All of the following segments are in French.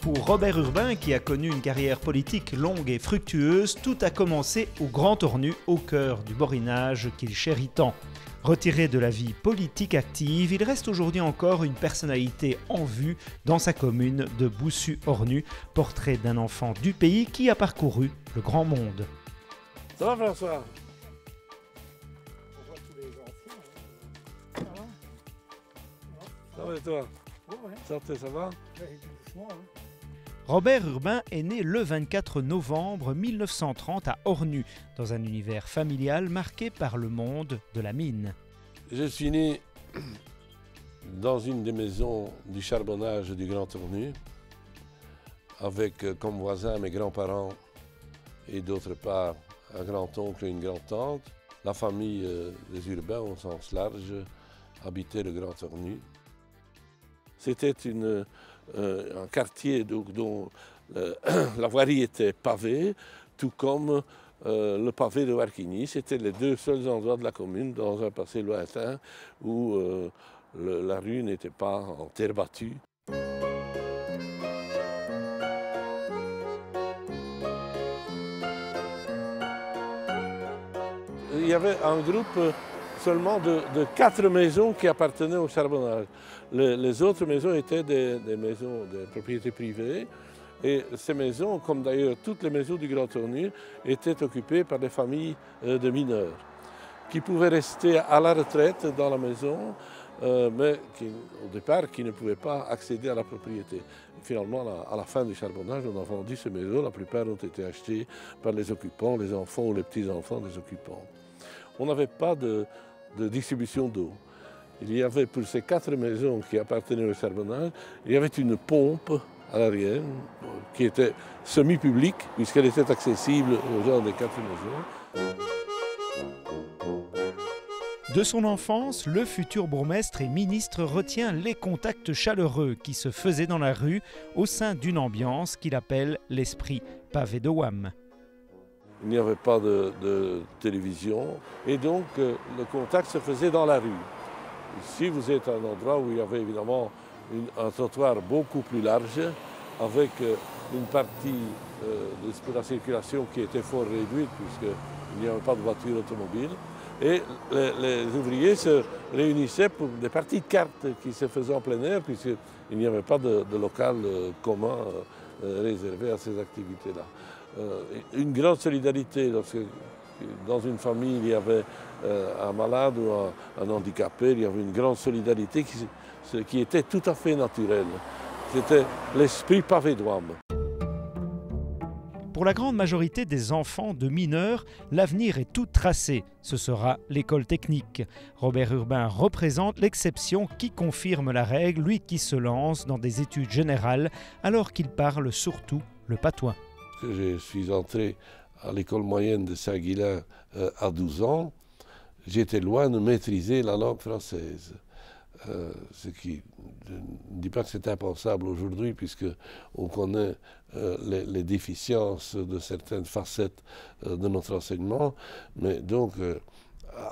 Pour Robert Urbain, qui a connu une carrière politique longue et fructueuse, tout a commencé au Grand Ornu, au cœur du Borinage qu'il chérit tant. Retiré de la vie politique active, il reste aujourd'hui encore une personnalité en vue dans sa commune de Boussu-Ornu, portrait d'un enfant du pays qui a parcouru le grand monde. Ça va François? On voit tous les enfants. Ça va et toi? Ouais. Santé, ça va? Doucement, hein. Robert Urbain est né le 24 novembre 1930 à Ornu, dans un univers familial marqué par le monde de la mine. Je suis né dans une des maisons du charbonnage du Grand Ornu, avec comme voisins mes grands-parents et d'autre part un grand-oncle et une grand-tante. La famille des Urbains au sens large habitait le Grand Ornu. C'était un quartier dont la voirie était pavée, tout comme le pavé de Warquigny. C'était les deux seuls endroits de la commune, dans un passé lointain, où la rue n'était pas en terre battue. Il y avait un groupe seulement de 4 maisons qui appartenaient au charbonnage. Les autres maisons étaient des maisons de propriété privée. Et ces maisons, comme d'ailleurs toutes les maisons du Grand Ornu, étaient occupées par des familles de mineurs qui pouvaient rester à la retraite dans la maison, mais au départ qui ne pouvaient pas accéder à la propriété. Finalement, à la fin du charbonnage, on a vendu ces maisons. La plupart ont été achetées par les occupants, les enfants ou les petits-enfants des occupants. On n'avait pas de distribution d'eau. Il y avait pour ces 4 maisons qui appartenaient au charbonnage, il y avait une pompe à l'arrière qui était semi-publique puisqu'elle était accessible aux gens des 4 maisons. De son enfance, le futur bourgmestre et ministre retient les contacts chaleureux qui se faisaient dans la rue au sein d'une ambiance qu'il appelle l'esprit pavé de Wam. Il n'y avait pas de télévision et donc le contact se faisait dans la rue. Ici, vous êtes à un endroit où il y avait évidemment un trottoir beaucoup plus large avec une partie de la circulation qui était fort réduite puisqu'il n'y avait pas de voiture automobile. Et les ouvriers se réunissaient pour des parties de cartes qui se faisaient en plein air puisqu'il n'y avait pas de local commun réservé à ces activités-là. Une grande solidarité lorsque dans une famille il y avait un malade ou un handicapé, il y avait une grande solidarité qui était tout à fait naturelle. C'était l'esprit pavé de Wam. Pour la grande majorité des enfants de mineurs, l'avenir est tout tracé. Ce sera l'école technique. Robert Urbain représente l'exception qui confirme la règle, lui qui se lance dans des études générales alors qu'il parle surtout le patois. Je suis entré à l'école moyenne de Saint-Guilain à 12 ans. J'étais loin de maîtriser la langue française. Ce qui ne dit pas que c'est impensable aujourd'hui, puisqu'on connaît les déficiences de certaines facettes de notre enseignement. Mais donc,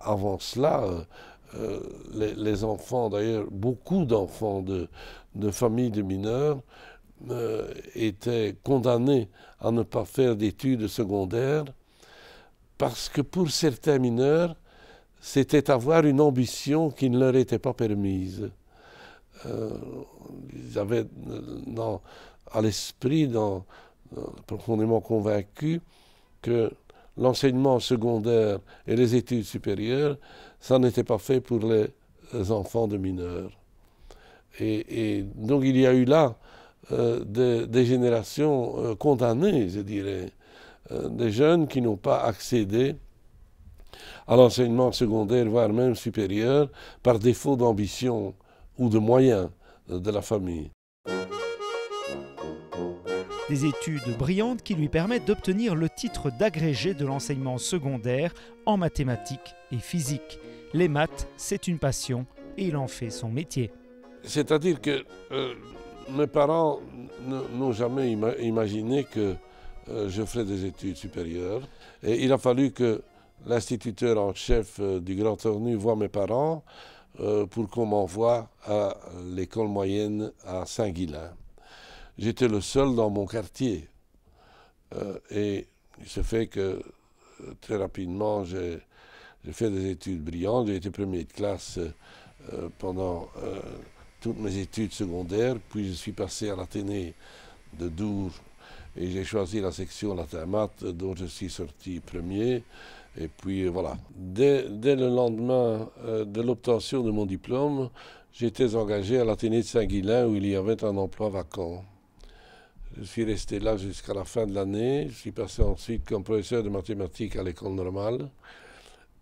avant cela, les enfants, d'ailleurs, beaucoup d'enfants de familles de mineurs, étaient condamnés à ne pas faire d'études secondaires parce que pour certains mineurs, c'était avoir une ambition qui ne leur était pas permise. Ils avaient à l'esprit, profondément convaincus, que l'enseignement secondaire et les études supérieures, ça n'était pas fait pour les enfants de mineurs. Et donc il y a eu là des générations condamnées, je dirais, des jeunes qui n'ont pas accédé à l'enseignement secondaire, voire même supérieur, par défaut d'ambition ou de moyens de la famille. Des études brillantes qui lui permettent d'obtenir le titre d'agrégé de l'enseignement secondaire en mathématiques et physique. Les maths, c'est une passion et il en fait son métier. C'est-à-dire que mes parents n'ont jamais imaginé que je ferais des études supérieures. Et il a fallu que l'instituteur en chef du Grand Ornu voie mes parents pour qu'on m'envoie à l'école moyenne à Saint-Guilain. j'étais le seul dans mon quartier. Et il se fait que très rapidement, j'ai fait des études brillantes. J'ai été premier de classe pendant toutes mes études secondaires. Puis je suis passé à l'Athénée de Dour et j'ai choisi la section latin-maths dont je suis sorti premier. Et puis voilà. Dès le lendemain de l'obtention de mon diplôme, j'étais engagé à l'Athénée de Saint-Guilain où il y avait un emploi vacant. Je suis resté là jusqu'à la fin de l'année. Je suis passé ensuite comme professeur de mathématiques à l'école normale.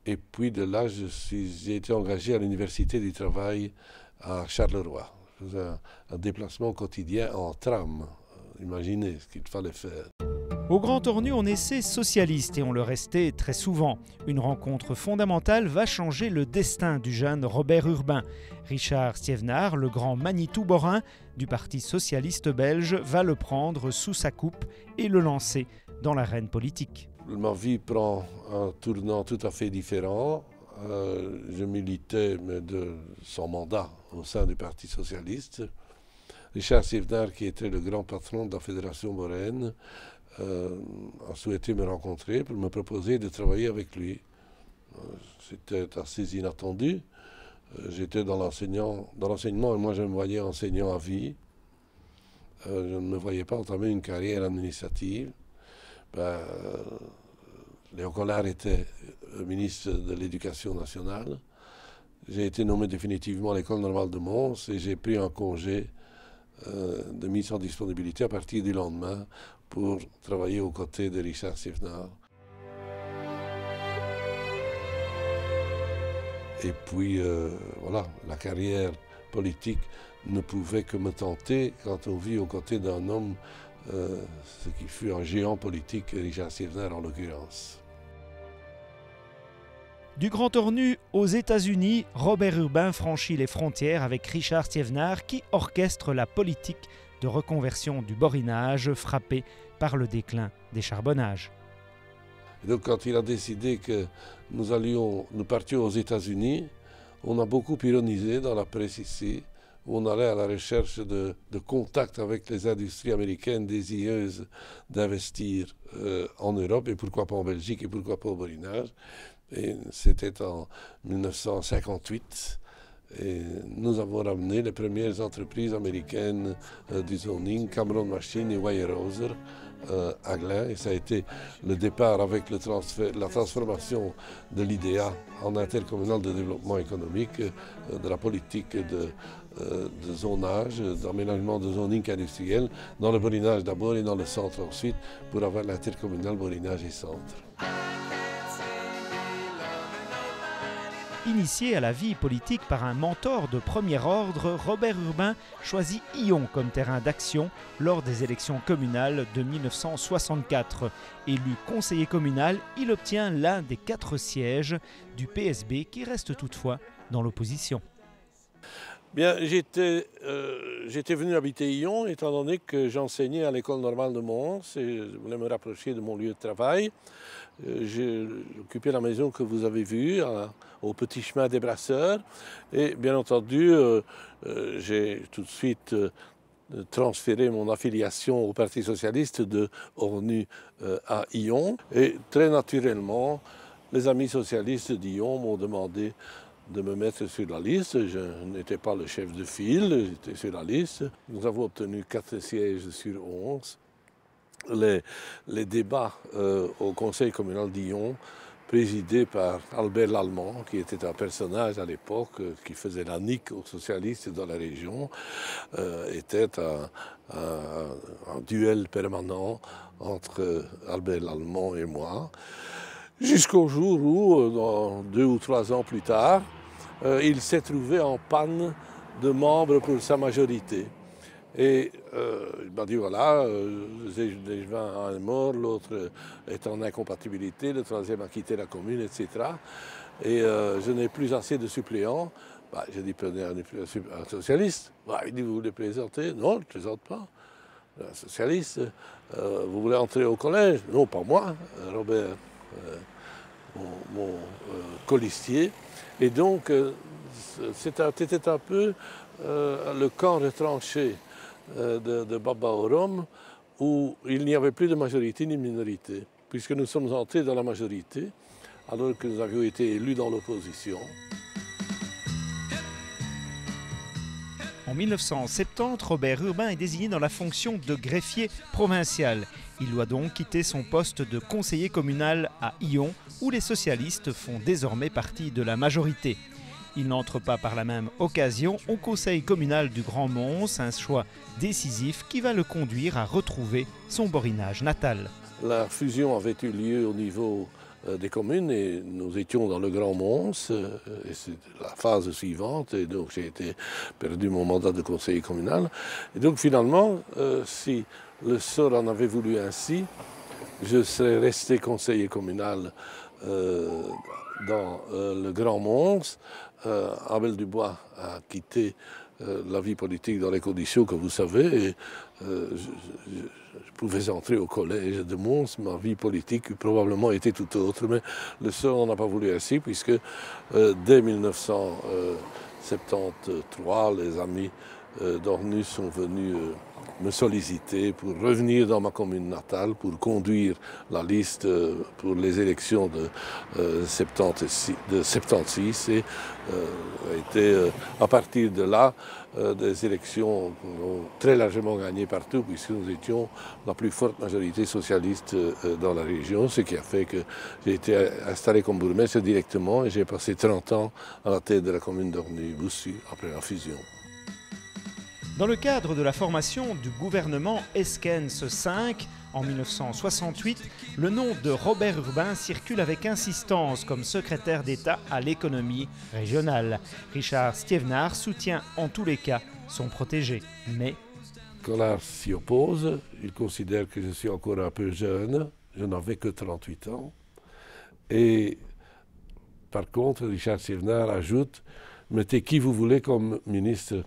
Et puis de là, j'ai été engagé à l'Université du Travail à Charleroi. Je faisais un déplacement quotidien en tram. Imaginez ce qu'il fallait faire. Au Grand Ornu, on essaie socialiste et on le restait très souvent. Une rencontre fondamentale va changer le destin du jeune Robert Urbain. Richard Stévenard, le grand Manitou-Borin du Parti socialiste belge, va le prendre sous sa coupe et le lancer dans l'arène politique. Ma vie prend un tournant tout à fait différent. Je militais mais sans mandat au sein du Parti socialiste. Richard Stévenard, qui était le grand patron de la Fédération boréenne, a souhaité me rencontrer pour me proposer de travailler avec lui. C'était assez inattendu. J'étais dans l'enseignement et moi je me voyais enseignant à vie. Je ne me voyais pas entamer une carrière administrative. Léon Collard était ministre de l'Éducation nationale. J'ai été nommé définitivement à l'École normale de Mons et j'ai pris un congé de mise en disponibilité à partir du lendemain pour travailler aux côtés de Richard Stévenard. Et puis voilà, la carrière politique ne pouvait que me tenter quand on vit aux côtés d'un homme, ce qui fut un géant politique, Richard Stévenard en l'occurrence. Du Grand Ornu aux États-Unis, Robert Urbain franchit les frontières avec Richard Stévenard qui orchestre la politique de reconversion du borinage frappé par le déclin des charbonnages. Et donc quand il a décidé que nous partions aux États-Unis, on a beaucoup ironisé dans la presse ici, où on allait à la recherche de contacts avec les industries américaines désireuses d'investir en Europe, et pourquoi pas en Belgique, et pourquoi pas au borinage. Et c'était en 1958. Et nous avons ramené les premières entreprises américaines du zoning, Cameron Machine et Weyerhaeuser, à Glun. Et ça a été le départ avec la transformation de l'IDEA en intercommunal de développement économique, de la politique de zonage, d'aménagement de zoning industriel, dans le borinage d'abord et dans le centre ensuite, pour avoir l'intercommunal borinage et centre. Initié à la vie politique par un mentor de premier ordre, Robert Urbain choisit Yon comme terrain d'action lors des élections communales de 1964. Élu conseiller communal, il obtient l'un des 4 sièges du PSB qui reste toutefois dans l'opposition. Bien, j'étais venu habiter Yon étant donné que j'enseignais à l'école normale de Mons et je voulais me rapprocher de mon lieu de travail. J'ai occupé la maison que vous avez vue au petit chemin des Brasseurs et bien entendu j'ai tout de suite transféré mon affiliation au Parti socialiste de Ornu à Yon et très naturellement les amis socialistes d'Yon m'ont demandé de me mettre sur la liste. Je n'étais pas le chef de file, j'étais sur la liste. Nous avons obtenu 4 sièges sur 11. Les débats au conseil communal d'Yon, présidés par Albert Lallemand, qui était un personnage à l'époque qui faisait la nique aux socialistes dans la région, était un duel permanent entre Albert Lallemand et moi. Jusqu'au jour où, 2 ou 3 ans plus tard, il s'est trouvé en panne de membres pour sa majorité. Et il m'a dit voilà, Zégevin est mort, l'autre est en incompatibilité, le 3e a quitté la commune, etc. Et je n'ai plus assez de suppléants. J'ai dit prenez un socialiste. Il dit vous voulez plaisanter? Non, je ne plaisante pas. Un socialiste. Vous voulez entrer au collège? Non, pas moi, Robert. Mon colistier. Et donc, c'était un peu le camp retranché de Baba Orom, où il n'y avait plus de majorité ni de minorité, puisque nous sommes entrés dans la majorité, alors que nous avions été élus dans l'opposition. En 1970, Robert Urbain est désigné dans la fonction de greffier provincial. Il doit donc quitter son poste de conseiller communal à Yon, où les socialistes font désormais partie de la majorité. Il n'entre pas par la même occasion au conseil communal du Grand Mons, un choix décisif qui va le conduire à retrouver son borinage natal. La fusion avait eu lieu au niveau des communes et nous étions dans le Grand Mons et c'est la phase suivante et donc j'ai perdu mon mandat de conseiller communal. Et donc finalement, si le sort en avait voulu ainsi, je serais resté conseiller communal dans le Grand Mons. Abel Dubois a quitté la vie politique dans les conditions que vous savez et je pouvais entrer au collège de Mons, ma vie politique probablement était tout autre, mais le sort n'a pas voulu ainsi puisque dès 1973, les amis d'Ornus sont venus me solliciter pour revenir dans ma commune natale, pour conduire la liste pour les élections de 76 et à partir de là des élections très largement gagnées partout puisque nous étions la plus forte majorité socialiste dans la région, ce qui a fait que j'ai été installé comme bourgmestre directement et j'ai passé 30 ans à la tête de la commune d'Ornus-Boussu après la fusion. Dans le cadre de la formation du gouvernement Esquens V, en 1968, le nom de Robert Urbain circule avec insistance comme secrétaire d'État à l'économie régionale. Richard Stievnar soutient en tous les cas son protégé, mais... Collard s'y oppose, il considère que je suis encore un peu jeune, je n'avais que 38 ans. Et par contre, Richard Stievnar ajoute, mettez qui vous voulez comme ministre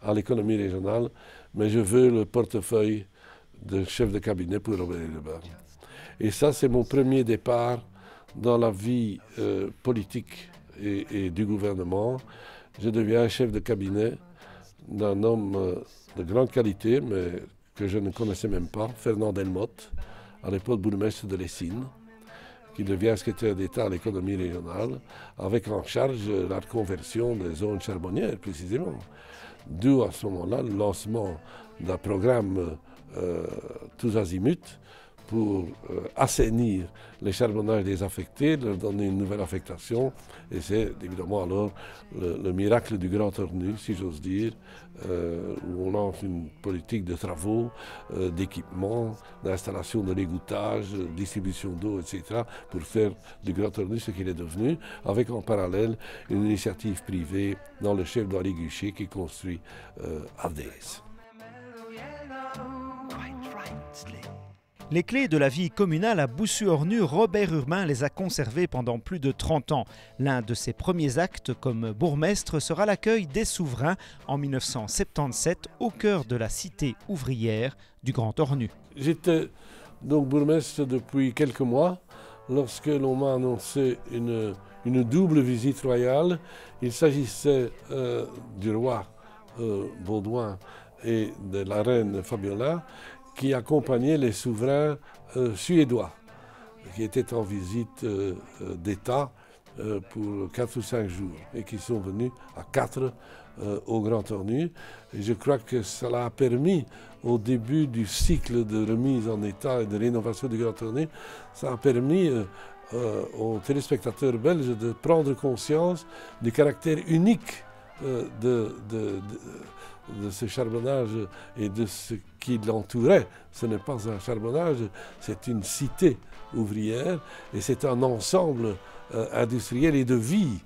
à l'économie régionale, mais je veux le portefeuille de chef de cabinet pour Robert Urbain. Et ça, c'est mon premier départ dans la vie politique et du gouvernement. Je deviens chef de cabinet d'un homme de grande qualité, mais que je ne connaissais même pas, Fernand Delmotte, à l'époque bourgmestre de Lessines, qui devient secrétaire d'État à l'économie régionale, avec en charge la reconversion des zones charbonnières, précisément. D'où à ce moment-là le lancement d'un programme tous azimuts pour assainir les charbonnages désaffectés, leur donner une nouvelle affectation. Et c'est évidemment alors le miracle du Grand Ornu, si j'ose dire, où on lance une politique de travaux, d'équipement, d'installation de l'égouttage, distribution d'eau, etc., pour faire du Grand Ornu ce qu'il est devenu, avec en parallèle une initiative privée dans le chef d'Henri Guichet qui construit Adès. Les clés de la vie communale à Boussu-Ornu, Robert Urbain les a conservées pendant plus de 30 ans. L'un de ses premiers actes comme bourgmestre sera l'accueil des souverains en 1977 au cœur de la cité ouvrière du Grand Ornu. J'étais donc bourgmestre depuis quelques mois lorsque l'on m'a annoncé une double visite royale. Il s'agissait du roi Baudouin et de la reine Fabiola qui accompagnaient les souverains suédois qui étaient en visite d'État pour 4 ou 5 jours et qui sont venus à 4 au Grand Ornu. Et je crois que cela a permis, au début du cycle de remise en état et de rénovation du Grand Ornu, ça a permis aux téléspectateurs belges de prendre conscience du caractère unique de ce charbonnage et de ce qui l'entourait. Ce n'est pas un charbonnage, c'est une cité ouvrière et c'est un ensemble industriel et de vie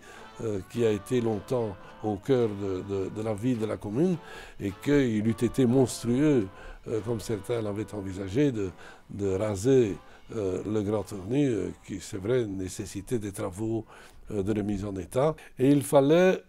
qui a été longtemps au cœur de la vie de la commune et qu'il eût été monstrueux, comme certains l'avaient envisagé, de raser le Grand Ornu, qui c'est vrai nécessitait des travaux de remise en état. Et il fallait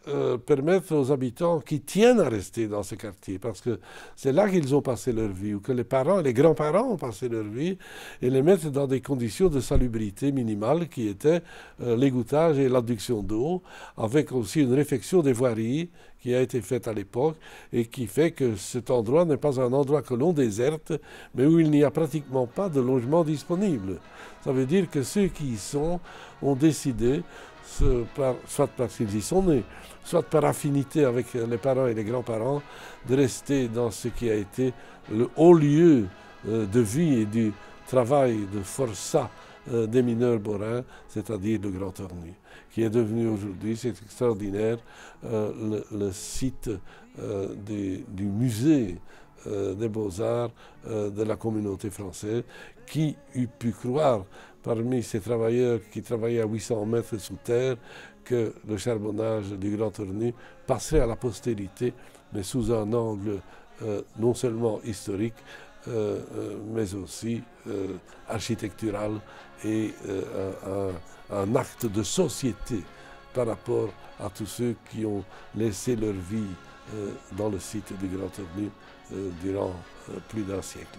permettre aux habitants qui tiennent à rester dans ce quartier, parce que c'est là qu'ils ont passé leur vie, ou que les parents et les grands-parents ont passé leur vie, et les mettre dans des conditions de salubrité minimale qui étaient l'égouttage et l'adduction d'eau, avec aussi une réfection des voiries qui a été faite à l'époque et qui fait que cet endroit n'est pas un endroit que l'on déserte, mais où il n'y a pratiquement pas de logement disponible. Ça veut dire que ceux qui y sont ont décidé, soit parce qu'ils y sont nés, soit par affinité avec les parents et les grands-parents, de rester dans ce qui a été le haut lieu de vie et du travail de forçat des mineurs borains, c'est-à-dire le Grand Ornu, qui est devenu aujourd'hui, c'est extraordinaire, le site du musée des Beaux-Arts de la communauté française. Qui eût pu croire, parmi ces travailleurs qui travaillaient à 800 mètres sous terre, que le charbonnage du Grand Ornu passerait à la postérité, mais sous un angle non seulement historique, mais aussi architectural et un acte de société par rapport à tous ceux qui ont laissé leur vie dans le site du Grand Ornu durant plus d'un siècle.